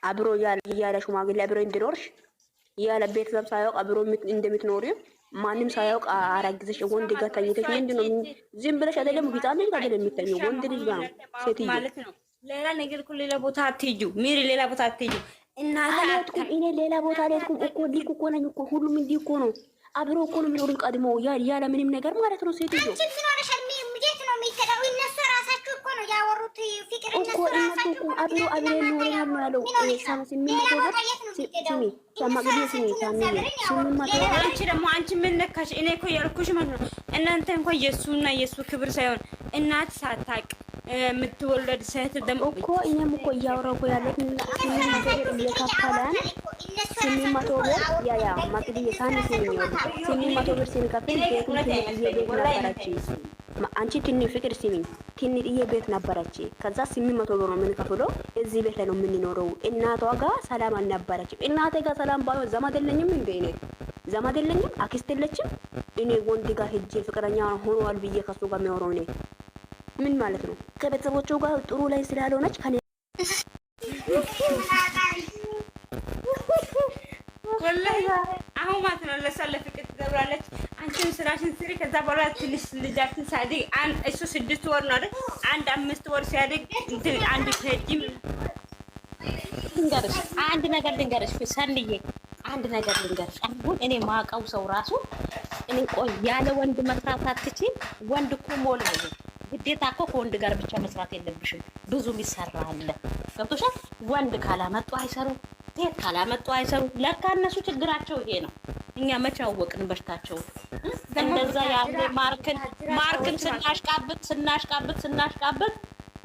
አብሮ ያለ ሽማግሌ አብሮ እንድኖርሽ ያለ ቤተሰብ ሳያውቅ አብሮ እንደምትኖሪ ማንም ሳያውቅ አራግዘሽ ወንድ ጋር ተኝተሽ ምንድነው? ዝም ብለሽ አይደለም ህፃን ልጅ አይደለም የሚተኘው ወንድ ልጅ ጋር ሴትዮ ማለት ነው። ሌላ ነገር እኮ ሌላ ቦታ አትሄጁ ሚሪ፣ ሌላ ቦታ አትሄጁ። እናንተ አልሄድኩም እኔ ሌላ ቦታ አልሄድኩም እኮ ልክ እኮ ነኝ እኮ ሁሉም እንዲህ እኮ ነው። አብሮ እኮ ነው የሚኖሩን ቀድሞ ያለ ምንም ነገር ማለት ነው። ሴትዮ እነሱ ራሳችሁ እኮ ነው ያወሩት ፍቅር እኮ እነሱ እኮ አብሮ ኖረናል ነው ያለው። ስሚመቶ ብር ስሚ ሰማግዴ ስሚ ስሚመቶ አንቺ ደግሞ አንቺ ምን ነካሽ? እኔ እኮ ያልኩሽ ማለት ነው እናንተ እንኳን የሱና የሱ ክብር ሳይሆን እናት ሳታቅ የምትወለድ ሴት ደግሞ እኮ እኛም እኮ እያወራሁ እኮ ያለው ስሚመቶ ብር እየከፈለን ስሚመቶ ብር ያ ማግዴ ሳኒ ስሚመቶ ብር ስንከፍል ቤቱን ነበረች። አንቺ ትንሽ ፍቅር ሲሚኝ ትንሽዬ ቤት ነበረች። ከዛ 800 ብር ነው የምንከፍለው። እዚህ ቤት ላይ ነው የምንኖረው። እናቷ ጋር ሰላም አልነበረችም። እናቴ ጋር ሰላም ባይሆን ዘመድ የለኝም እንዴ? እኔ ዘመድ የለኝም፣ አክስት የለችም። እኔ ወንድ ጋር ሂጅ ፍቅረኛ ሆኗል ብዬ ከሱ ጋር የሚያወራው እኔ ምን ማለት ነው? ከቤተሰቦቹ ጋር ጥሩ ላይ ስላልሆነች ከኔ ወላሂ አሁን ማለት ነው ለሰለ ፍቅር ትገብራለች። አንቺን ስራሽን ስሪ። ከዛ በኋላ ትንሽ ልጃችን ሳያድግ እሱ 6 ወር ነው አይደል? 5 ወር ሲያድግ አንድ ከጂም ልንገርሽ፣ አንድ ነገር ልንገርሽ ሰንዬ፣ አንድ ነገር ልንገርሽ። አሁን እኔ ማውቀው ሰው ራሱ እኔ ቆይ ያለ ወንድ መስራት አትችይም። ወንድ እኮ ሞል ነው ግዴታ እኮ ከወንድ ጋር ብቻ መስራት የለብሽም። ብዙ የሚሰራ አለ። ገብቶሻል? ወንድ ካላመጡ አይሰሩ፣ ሴት ካላመጡ አይሰሩ። ለካ እነሱ ችግራቸው ይሄ ነው። እኛ መቼ አወቅን በሽታቸው? እንደዛ ያለ ማርክን ስናሽቃብጥ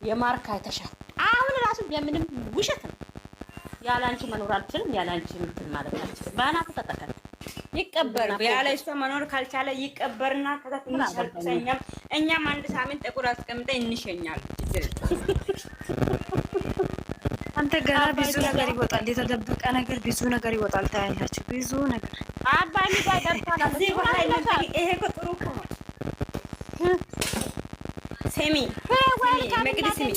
የማርክ አይተሻል። አሁን ራሱ የምንም ውሸት ነው። ያላንቺ መኖር አልችልም፣ ያላንቺ እንትን ማለት አልችልም። ባናቱ ተጠቀም ይቀበር። ያለ እሷ መኖር ካልቻለ ይቀበርና ከዛ ትንሽ አልተሰኛም። እኛም አንድ ሳምንት ጥቁር አስቀምጠን እንሸኛለን። አንተ ገና ብዙ ነገር ይወጣል። የተደበቀ ነገር ብዙ ነገር ይወጣል። ታያላችሁ ብዙ ነገር አባይ ጋር ደርሷል። እዚህ ቦታ ይሄ እኮ ጥሩ እኮ ነው። ስሚ መቅዲ ስሚ፣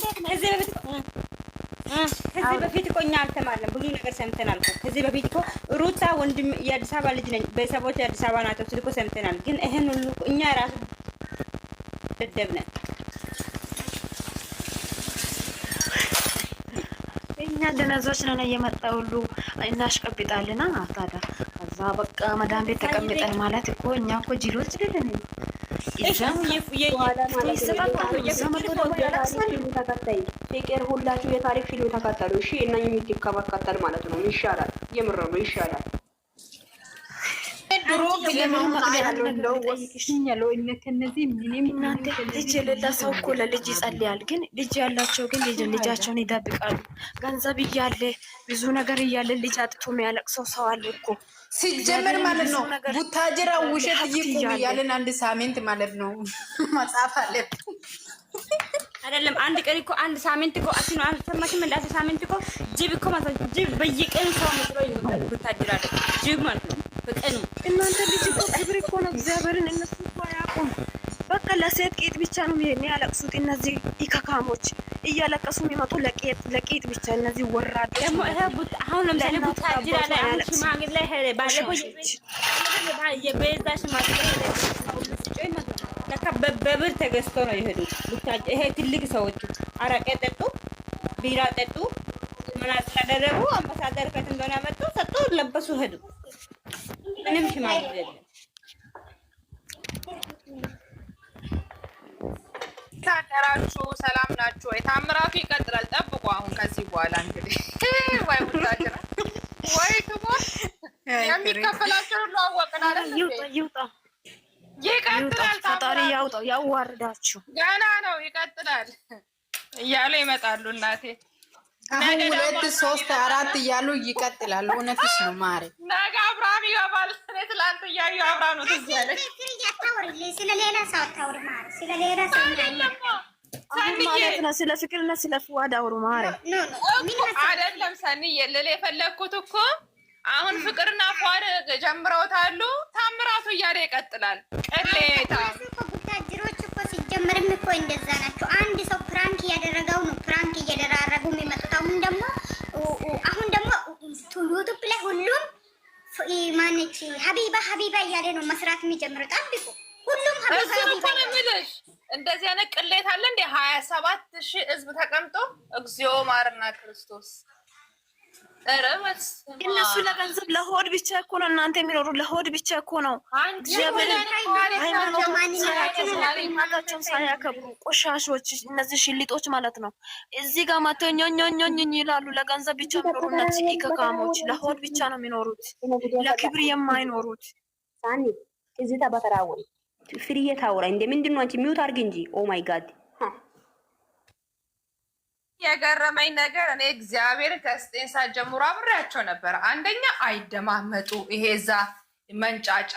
ከዚህ በፊት እኮ እኛ አልተማርንም፣ ብዙ ነገር ሰምተናል እኮ። ከዚህ በፊት እኮ ሩታ ወንድም የአዲስ አበባ ልጅ ነኝ፣ ቤተሰቦች የአዲስ አበባ ናቸው ሲል እኮ ሰምተናል። ግን ይሄን ሁሉ እኛ ራሱ ደደብ ነን። እኛ ደነዞች ነን። እየመጣ ሁሉ እናሽቀብጣልና ታዲያ ከዛ በቃ መዳም ቤት ተቀምጠን ማለት እኮ እኛ እኮ ጅሎች አይደለን። ፍቅር ሁላችሁ የታሪክ ፊልም ተከተሉ እሺ። እና የምትከታተል ማለት ነው ይሻላል። የምር ነው ይሻላል። ልጅ የሌላ ሰው እኮ ለልጅ ይጸልያል፣ ግን ልጅ ያላቸው ግን ልጃቸውን ይጠብቃሉ። ገንዘብ እያለ ብዙ ነገር እያለ ልጅ አጥቶ የሚያለቅሰው ሰው አለ እኮ ሲጀመር ማለት ነው። ቡታጅራ ውሸት ይቁም ያለን አንድ ሳምንት ማለት ነው መጻፍ አለብን አይደለም። አንድ ቀን እኮ አንድ ሳምንት እኮ አሲኑ አልሰማሽም? እንደ 10 ሳምንት እኮ ጅብ እኮ ማለት ጅብ በየቀን ሰው መስሎ ይመጣል። ቡታጅራ ጅብ ማለት ነው በቀን። እናንተ ልጅ እኮ ክብር እኮ ነው። እግዚአብሔርን እነሱ እኮ አያውቁም። በቃ ለሴት ቂጥ ብቻ ነው የሚያለቅሱት። እነዚህ ኢካካሞች እያለቀሱ የሚመጡ ለቂጥ ብቻ። እነዚህ ወራዶች ደግሞ አሁን ለምሳሌ ቡታጅራ ላይ አሁን ሽማግሌ ላይ ሄደ ባለፈው የቤዛ ሽማግሌ ሄደ ለካ በብር ተገዝቶ ነው የሄዱት። ቡታጅራ ይሄ ትልቅ ሰዎቹ አረቄ ጠጡ፣ ቢራ ጠጡ፣ ምናምን አደረጉ። አምባሳደር ከት እንደሆነ መጡ፣ ሰጡ፣ ለበሱ፣ ሄዱ። ምንም ሽማግሌ የለም። ታደራችሁ ሰላም ናችሁ ወይ? ታምራቱ ይቀጥላል። ጠብቁ። አሁን ከዚህ በኋላ እንግዲህ ወይ ቡታጅራ ወይ ትሞት የሚከፈላቸው ሁሉ አወቅን አይደል? ይውጣ ይቀጥላል። ፈጣሪ ያውጣው፣ ያዋርዳችሁ። ገና ነው ይቀጥላል እያሉ ይመጣሉ። እናቴ አሁን 2 3 4 እያሉ ይቀጥላሉ። እውነትሽ ነው ማሬ። ነገ አብርሃም ይገባል። ትላንት እያዩ አብርሃም ነው ትዝ ያለሽ። ስለሌላ ሰው አታውሪ ማሬ። ስለሌላ ሰው ማለት ነው። ስለ ፍቅርና ስለ ፍዋድ አውሩ ማሬ። አይደለም ሰኒ ልል የፈለግኩት እኮ አሁን ፍቅርና ፍዋድ ጀምረውታሉ። ታምራቱ እያለ ይቀጥላል። ቅሌታ ቡታጅሮች እኮ ሲጀመርም እኮ እንደዛ ናቸው። አንድ ሰው ፕራንክ እያደረገው ነው ፕራንክ እየደራረጉ የሚመጡት። አሁን ማነች ሀቢባ እያለ ነው መስራት የሚጀምረው። ጠብቁ ሁሉም ሀቢባ ነው የሚልሽ። እንደዚህ አይነት ቅሌት አለ እንዴ? 27,000 ህዝብ ተቀምጦ እግዚኦ ማርና ክርስቶስ። እነሱ ለገንዘብ ለሆድ ብቻ እኮ ነው እናንተ የሚኖሩ ለሆድ ብቻ እኮ ነው። ሃይማኖታቸውን ሳያከብሩ ቆሻሾች፣ እነዚህ ሽሊጦች ማለት ነው። እዚህ ጋር መተው ኞኞኞኝ ይላሉ። ለገንዘብ ብቻ የሚኖሩ እነዚህ ኢከካሞች ለሆድ ብቻ ነው የሚኖሩት፣ ለክብር የማይኖሩት። ሳኒ እዚህ ተበተራወይ ፍሪዬ ታውራ እንደ ምንድን ነው አንቺ ሚውት አድርጊ እንጂ። ኦ ማይ ጋድ የገረመኝ ነገር እኔ እግዚአብሔር ከስጤን ሰዓት ጀምሮ አብሬያቸው ነበር። አንደኛ አይደማመጡ፣ ይሄ እዛ መንጫጫ፣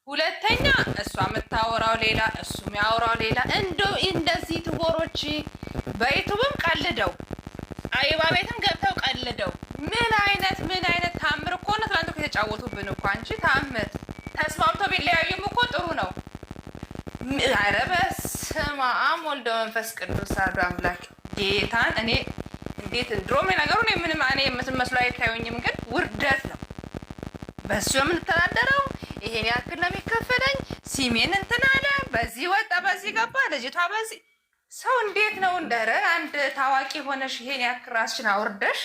ሁለተኛ እሷ የምታወራው ሌላ እሱ የሚያወራው ሌላ። እንደዚህ ትቦሮች በዩቱብም ቀልደው አይባ ቤትም ገብተው ቀልደው ምን አይነት ታምር እኮ ነው ትላንት የተጫወቱብን እኮ። አንቺ ታምር ተስማምተው ቢለያዩም እኮ ጥሩ ነው። ኧረ በስመ አብ ወልደ መንፈስ ቅዱስ አሐዱ አምላክ ጌታን እኔ እንዴት ድሮም ነገሩን ምንም እኔ የምትመስሉ አይታዩኝም፣ ግን ውርደት ነው። በሱ የምንተዳደረው ይሄን ያክል ነው የሚከፈለኝ። ሲሜን እንትን አለ፣ በዚህ ወጣ፣ በዚህ ገባ፣ ልጅቷ በዚህ ሰው እንዴት ነው እንደረ አንድ ታዋቂ ሆነሽ ይሄን ያክል ራስሽን አውርደሽ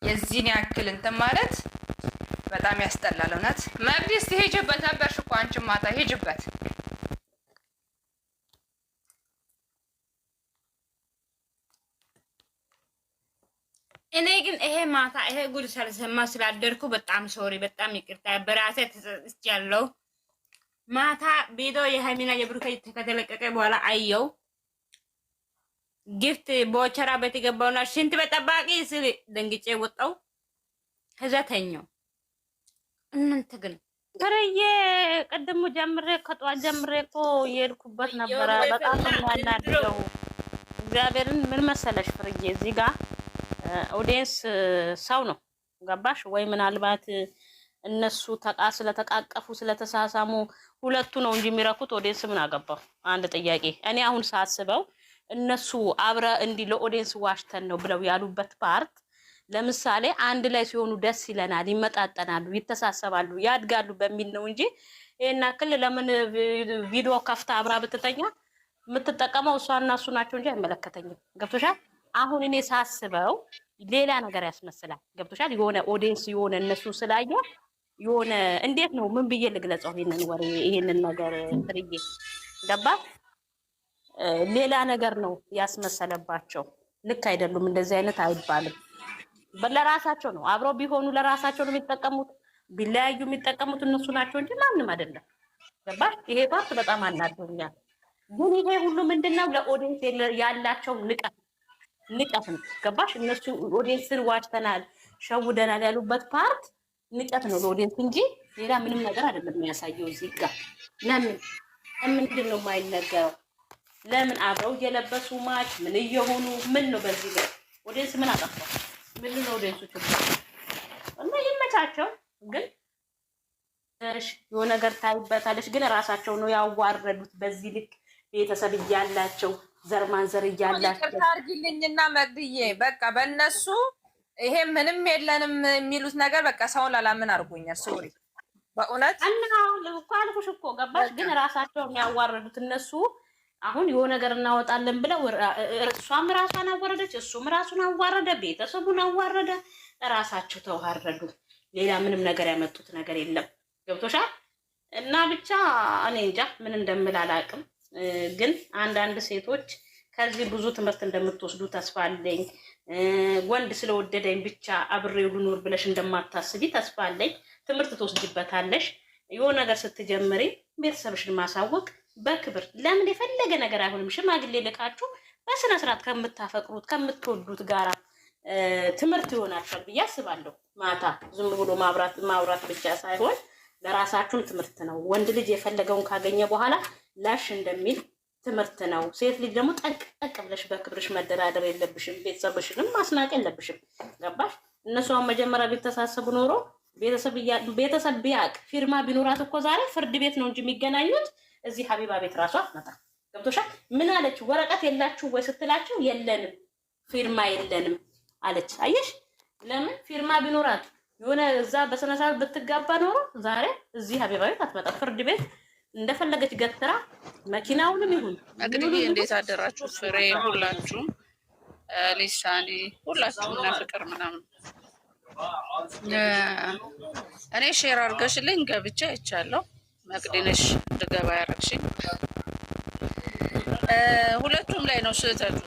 የዚህን ያክል እንትን ማለት በጣም ያስጠላል። እውነት መቅዲስ ሄጅበት ነበርሽ እኮ አንቺም ማታ ሄጅበት። እኔ ግን ይሄ ማታ ይሄ ጉድ ሳልሰማ ስላደርኩ በጣም ሶሪ፣ በጣም ይቅርታ። በራሴ ተጸጽቻለሁ። ማታ ቪዲዮ የሃይሚና የብሩኬ ከተለቀቀ በኋላ አየው ጊፍት ቦቸራ ቤት ገባውና ሽንት በጠባቂ ስል ደንግጬ ወጣው። ከዛ ተኛው። እናንተ ግን ከረየ ቀደሙ ጀምሬ ከጧት ጀምሬ እኮ የሄድኩበት ነበረ። በጣም ነው ያናደው። እግዚአብሔርን ምን መሰለሽ ፍርዬ እዚህ ጋር ኦዲየንስ ሰው ነው ገባሽ ወይ? ምናልባት እነሱ ስለተቃቀፉ ስለተሳሳሙ ሁለቱ ነው እንጂ የሚረኩት ኦዲየንስ ምን አገባው? አንድ ጥያቄ እኔ አሁን ሳስበው እነሱ አብረ እንዲህ ለኦዲየንስ ዋሽተን ነው ብለው ያሉበት ፓርት ለምሳሌ አንድ ላይ ሲሆኑ ደስ ይለናል፣ ይመጣጠናሉ፣ ይተሳሰባሉ፣ ያድጋሉ በሚል ነው እንጂ ይሄን አክል ለምን ቪዲዮ ከፍታ አብራ ብትተኛ የምትጠቀመው እሷና እሱ ናቸው እንጂ አይመለከተኝም። ገብቶሻል? አሁን እኔ ሳስበው ሌላ ነገር ያስመስላል። ገብቶሻል? የሆነ ኦዲየንስ የሆነ እነሱ ስላየ የሆነ እንዴት ነው ምን ብዬ ልግለጸው? ይሄንን ወሬ ይሄንን ነገር ፍርዬ ገባ? ሌላ ነገር ነው ያስመሰለባቸው። ልክ አይደሉም። እንደዚህ አይነት አይባልም። ለራሳቸው ነው አብረው ቢሆኑ ለራሳቸው ነው የሚጠቀሙት። ቢለያዩ የሚጠቀሙት እነሱ ናቸው እንጂ ማንም አይደለም። ገባ? ይሄ ፓርት በጣም አናዶኛል። ግን ይሄ ሁሉ ምንድነው ለኦዲየንስ ያላቸው ንቀት ነው። ገባሽ? እነሱ ኦዲየንስን ዋሽተናል፣ ሸውደናል ያሉበት ፓርት ንቀት ነው ለኦዲየንስ እንጂ ሌላ ምንም ነገር አይደለም የሚያሳየው። እዚህ ጋር ምንድን ነው የማይነገረው? ለምን አብረው እየለበሱ ማች ምን እየሆኑ ምን ነው? በዚህ ላይ ኦዲየንስ ምን አጠፋ? ምን ነው ኦዲየንሶች እና ይመቻቸው። ግን የሆነ ነገር ታይበታለች። ግን ራሳቸው ነው ያዋረዱት። በዚህ ልክ ቤተሰብ እያላቸው ዘር ማንዘር እያላቸው አርጊልኝና መግድዬ በቃ በእነሱ ይሄ ምንም የለንም የሚሉት ነገር በቃ ሰውን ላላምን አድርጎኛል። ሶሪ በእውነት እና እኮ አልኩሽ እኮ ገባሽ? ግን ራሳቸው የሚያዋረዱት እነሱ አሁን የሆነ ነገር እናወጣለን ብለው እሷም ራሷን አዋረደች፣ እሱም ራሱን አዋረደ፣ ቤተሰቡን አዋረደ፣ ራሳቸው ተዋረዱ። ሌላ ምንም ነገር ያመጡት ነገር የለም። ገብቶሻል? እና ብቻ እኔ እንጃ ምን እንደምል አላውቅም። ግን አንዳንድ ሴቶች ከዚህ ብዙ ትምህርት እንደምትወስዱ ተስፋ አለኝ። ወንድ ስለወደደኝ ብቻ አብሬው ልኖር ብለሽ እንደማታስቢ ተስፋ አለኝ። ትምህርት ትወስጂበታለሽ። የሆነ ነገር ስትጀምሪ ቤተሰብሽን ማሳወቅ በክብር ለምን የፈለገ ነገር አይሆንም። ሽማግሌ ልካችሁ በስነ ስርዓት ከምታፈቅሩት ከምትወዱት ጋራ ትምህርት ይሆናችኋል ብዬ አስባለሁ። ማታ ዝም ብሎ ማውራት ብቻ ሳይሆን ለራሳችሁም ትምህርት ነው። ወንድ ልጅ የፈለገውን ካገኘ በኋላ ላሽ እንደሚል ትምህርት ነው። ሴት ልጅ ደግሞ ጠቅ ብለሽ በክብርሽ መደራደር የለብሽም። ቤተሰብሽንም ማስናቅ የለብሽም። ገባሽ? እነሱ አሁን መጀመሪያ ቢተሳሰቡ ኖሮ ቤተሰብ ቢያቅ ፊርማ ቢኖራት እኮ ዛሬ ፍርድ ቤት ነው እንጂ የሚገናኙት እዚህ ሀቢባ ቤት ራሷ አትመጣም። ገብቶሻል? ምን አለች? ወረቀት የላችሁ ወይ ስትላቸው የለንም ፊርማ የለንም አለች። አየሽ? ለምን ፊርማ ቢኖራት የሆነ እዛ በስነ ስርዓት ብትጋባ ኖሮ ዛሬ እዚህ ሀቢባ ቤት አትመጣም። ፍርድ ቤት እንደፈለገች ገትራ መኪናውንም ይሁን እንግዲህ እንዴት አደራችሁ? ፍሬ ሁላችሁም፣ ሊሳኒ ሁላችሁም እና ፍቅር ምናምን እኔ ሼር አድርገሽልኝ ገብቼ አይቻለሁ። መቅደንሽ እንድገባ ያደረግሽኝ ሁለቱም ላይ ነው ስህተቱ።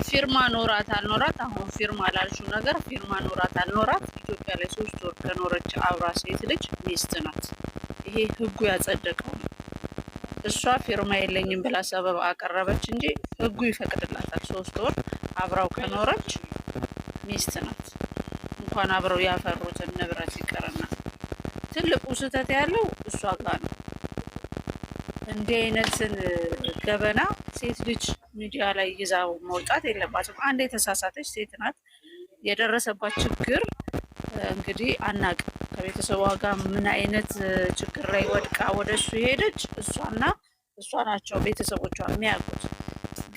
ፊርማ ኖራት አልኖራት፣ አሁን ፊርማ ላልሽው ነገር ፊርማ ኖራት አልኖራት ኢትዮጵያ ላይ 3 ወር ከኖረች አብራ ሴት ልጅ ሚስት ናት። ይሄ ህጉ ያጸደቀው ነው። እሷ ፊርማ የለኝም ብላ ሰበብ አቀረበች እንጂ ህጉ ይፈቅድላታል። 3 ወር አብራው ከኖረች ሚስት ናት። እንኳን አብረው ያፈሩትን ንብረት ይቀርና ትልቁ ስህተት ያለው እሷ ጋር ነው። እንዲህ አይነትን ገበና ሴት ልጅ ሚዲያ ላይ ይዛው መውጣት የለባትም። አንድ የተሳሳተች ሴት ናት። የደረሰባት ችግር እንግዲህ አናውቅም። ከቤተሰቧ ጋር ምን አይነት ችግር ላይ ወድቃ ወደ እሱ ሄደች እሷና እሷ ናቸው ቤተሰቦቿ የሚያውቁት።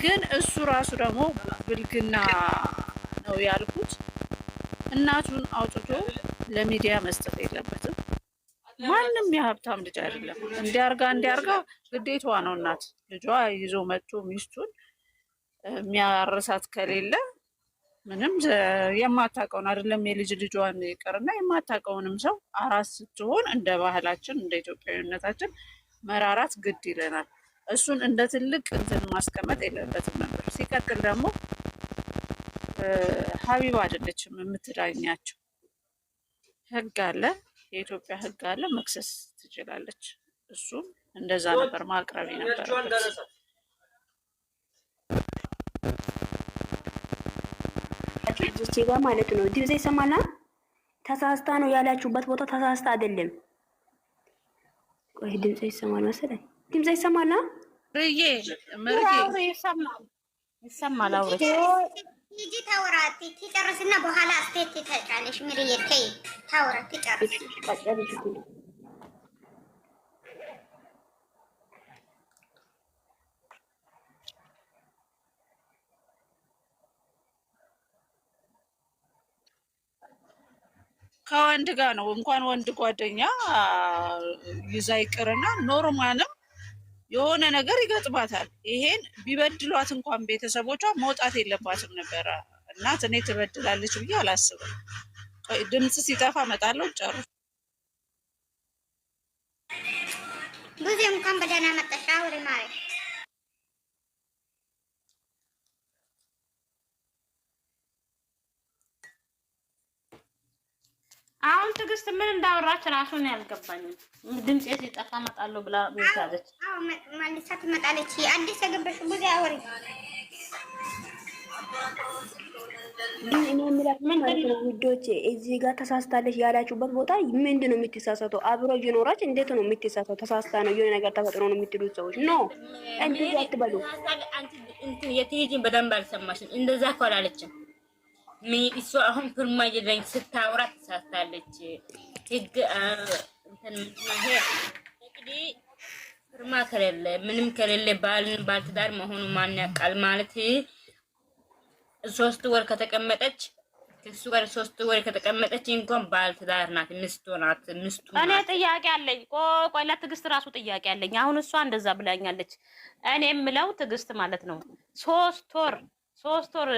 ግን እሱ ራሱ ደግሞ ብልግና ነው ያልኩት፣ እናቱን አውጥቶ ለሚዲያ መስጠት የለበትም። ማንም የሀብታም ልጅ አይደለም እንዲያርጋ ግዴታዋ ነው። እናት ልጇ ይዞ መጥቶ ሚስቱን የሚያርሳት ከሌለ ምንም የማታውቀውን አይደለም የልጅ ልጇን ይቀርና የማታውቀውንም ሰው አራስ ስትሆን እንደ ባህላችን እንደ ኢትዮጵያዊነታችን መራራት ግድ ይለናል። እሱን እንደ ትልቅ እንትን ማስቀመጥ የለበትም ነበር። ሲቀጥል ደግሞ ሀቢባ አይደለችም የምትዳኛቸው። ህግ አለ፣ የኢትዮጵያ ህግ አለ። መክሰስ ትችላለች። እሱም እንደዛ ነበር ማቅረብ ነበረበት። እዚች ጋር ማለት ነው ድምጼ ይሰማና ተሳስታ ነው ያላችሁበት ቦታ ተሳስታ አይደለም። ቆይ ድምጼ ይሰማል መሰለኝ። ድምጼ ይሰማና ይሰማል። አውሪ ሂጂ ታውራት ትጨርስና በኋላ አስቴት ትተጫለሽ። ምርዬ ተይ ታውራት ትጨርስ። ከወንድ ጋር ነው እንኳን ወንድ ጓደኛ ይዛ ይቅርና ኖርማልም የሆነ ነገር ይገጥማታል። ይሄን ቢበድሏት እንኳን ቤተሰቦቿ መውጣት የለባትም ነበረ። እናት እኔ ትበድላለች ብዬ አላስብም። ድምፅ ሲጠፋ እመጣለሁ። ጨርሱ። ብዙ እንኳን በደህና መጣሽ። አውሪ ማለት አሁን ትዕግስት ምን እንዳወራች ራሱን ያልገባኝም። ድምጼ ሲጠፋ እመጣለሁ ብላ ብታዘች። አዎ መልሳ ትመጣለች። አዲስ የገባሽ ብዙ አውሪ። ግን እኔ የምላችሁ ማለት ነው ውዶቼ፣ እዚህ ጋር ተሳስታለች ያላችሁበት ቦታ ምንድን ነው የምትሳሳተው? አብሮ እየኖራች እንዴት ነው የምትሳሳተው? ተሳስታ ነው የሆነ ነገር ተፈጥሮ ነው የምትሉት ሰዎች ኖ፣ እንደዚህ አትበሉ። እንትን የትሄጂን በደንብ አልሰማሽም። እንደዛ እኮ አላለችም። እሷ አሁን ፊርማ የለኝ ስታወራ ተሳስታለች። ህግ እንትን ይሄ እንግዲህ ፊርማ ከሌለ ምንም ከሌለ ባልትዳር መሆኑ ማን ያውቃል? ማለት 3 ወር ከተቀመጠች ከሱ ጋር 3 ወር ከተቀመጠች እንኳን ባልትዳር ናት፣ ሚስቱ ናት። እኔ ጥያቄ አለኝ። ቆይ ለትዕግስት ራሱ ጥያቄ አለኝ። አሁን እሷ እንደዛ ብላኛለች። እኔ የምለው ትዕግስት ማለት ነው 3 ወር